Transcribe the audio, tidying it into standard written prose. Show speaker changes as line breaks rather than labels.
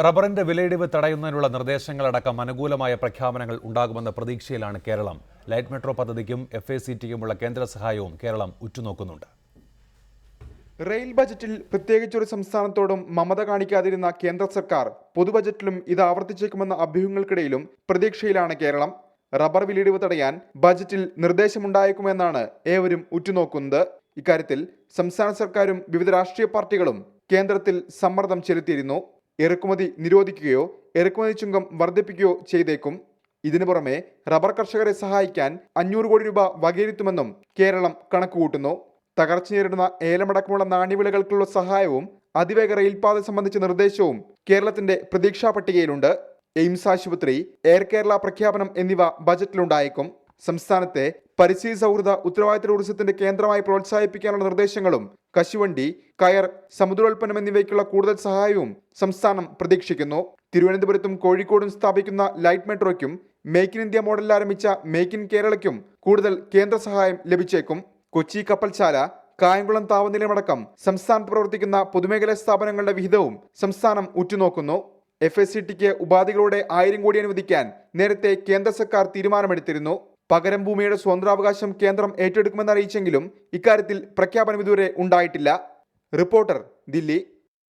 റബ്ബറിന്റെ വിലയിടിവ് തടയുന്നതിനുള്ള നിർദ്ദേശങ്ങളടക്കം അനുകൂലമായ പ്രഖ്യാപനങ്ങൾ ഉണ്ടാകുമെന്ന പ്രതീക്ഷയിലാണ് കേരളം. ലൈറ്റ് മെട്രോ പദ്ധതിക്കും FACTക്കുമുള്ള കേന്ദ്ര സഹായവും കേരളം ഉറ്റുനോക്കുന്നുണ്ട്.
റെയിൽ ബജറ്റിൽ പ്രത്യേകിച്ചൊരു സംസ്ഥാനത്തോടും മമത കാണിക്കാതിരുന്ന കേന്ദ്ര സർക്കാർ പൊതുബജറ്റിലും ഇത് ആവർത്തിച്ചേക്കുമെന്ന അഭ്യൂഹങ്ങൾക്കിടയിലും പ്രതീക്ഷയിലാണ് കേരളം. റബ്ബർ വിലയിടിവ് തടയാൻ ബജറ്റിൽ നിർദ്ദേശമുണ്ടായേക്കുമെന്നാണ് ഏവരും ഉറ്റുനോക്കുന്നത്. ഇക്കാര്യത്തിൽ സംസ്ഥാന സർക്കാരും വിവിധ രാഷ്ട്രീയ പാർട്ടികളും കേന്ദ്രത്തിൽ സമ്മർദ്ദം ചെലുത്തിയിരുന്നു. ഇറക്കുമതി നിരോധിക്കുകയോ ഇറക്കുമതി ചുങ്കം വർദ്ധിപ്പിക്കുകയോ ചെയ്തേക്കും. ഇതിനു പുറമെ റബ്ബർ കർഷകരെ സഹായിക്കാൻ 500 കോടി രൂപ വകയിരുത്തുമെന്നും കേരളം കണക്കുകൂട്ടുന്നു. തകർച്ച നേരിടുന്ന ഏലമടക്കമുള്ള നാണ്യവിളകൾക്കുള്ള സഹായവും അതിവേഗ റെയിൽപാത സംബന്ധിച്ച നിർദ്ദേശവും കേരളത്തിന്റെ പ്രതീക്ഷാ പട്ടികയിലുണ്ട്. എയിംസ് ആശുപത്രി, എയർ കേരള പ്രഖ്യാപനം എന്നിവ ബജറ്റിലുണ്ടായേക്കും. സംസ്ഥാനത്തെ പരിസ്ഥിതി സൗഹൃദ ഉത്തരവാദിത്ത ടൂറിസത്തിന്റെ കേന്ദ്രമായി പ്രോത്സാഹിപ്പിക്കാനുള്ള നിർദ്ദേശങ്ങളും കശുവണ്ടി, കയർ, സമുദ്രോൽപ്പന്നം എന്നിവയ്ക്കുള്ള കൂടുതൽ സഹായവും സംസ്ഥാനം പ്രതീക്ഷിക്കുന്നു. തിരുവനന്തപുരത്തും കോഴിക്കോടും സ്ഥാപിക്കുന്ന ലൈറ്റ് മെട്രോയ്ക്കും മേക്ക് ഇൻ ഇന്ത്യ മോഡലിൽ ആരംഭിച്ച മേക്ക് ഇൻ കേരളയ്ക്കും കൂടുതൽ കേന്ദ്ര സഹായം ലഭിച്ചേക്കും. കൊച്ചി കപ്പൽശാല, കായംകുളം താപനിലയമടക്കം സംസ്ഥാനത്ത് പ്രവർത്തിക്കുന്ന പൊതുമേഖലാ സ്ഥാപനങ്ങളുടെ വിഹിതവും സംസ്ഥാനം ഉറ്റുനോക്കുന്നു. FACTക്ക് ഉപാധികളോടെ 1000 കോടി അനുവദിക്കാൻ നേരത്തെ കേന്ദ്ര സർക്കാർ തീരുമാനമെടുത്തിരുന്നു. പകരം ഭൂമിയുടെ സ്വതന്ത്രാവകാശം കേന്ദ്രം ഏറ്റെടുക്കുമെന്ന് അറിയിച്ചെങ്കിലും ഇക്കാര്യത്തിൽ പ്രഖ്യാപനം ഇതുവരെ ഉണ്ടായിട്ടില്ല. റിപ്പോർട്ടർ, ദില്ലി.